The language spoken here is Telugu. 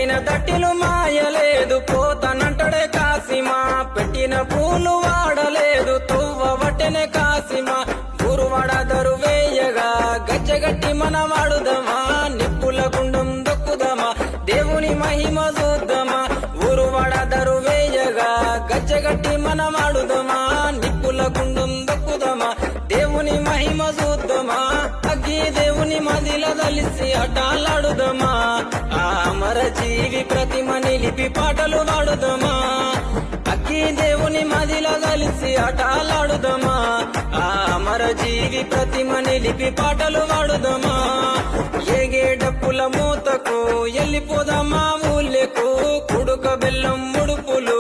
కట్టిన తట్టిలు మాయలేదు పోతనంటడే కాసిమా పెట్టిన పూలు వాడలేదు తువ్వ వట్టెనే కాసిమా గురువాడ దరువేయగా గజ్జగట్టి మన వాడుదమా నిప్పుల గుండం దొక్కుదమా దేవుని మహిమ చూద్దామా ఊరువాడ దరువేయగా గజ్జగట్టి మన వాడుదమా నిప్పుల గుండం దొక్కుదమా దేవుని మహిమ చూద్దామా అగ్గి దేవుని మదిల కలిసి అటాలాడుదమా ఆ అమర జీవి ప్రతిమ నిలిపి పాటలు వాడుదమా అగ్గి దేవుని మదిల కలిసి అటాలాడుదమా ఆ అమర జీవి ప్రతిమ నిలిపి పాటలు వాడుదమా ఏగే డప్పుల మూతకు ఎల్లిపోదామా ఊళ్ళకు కుడుక బెల్లం ముడుపులు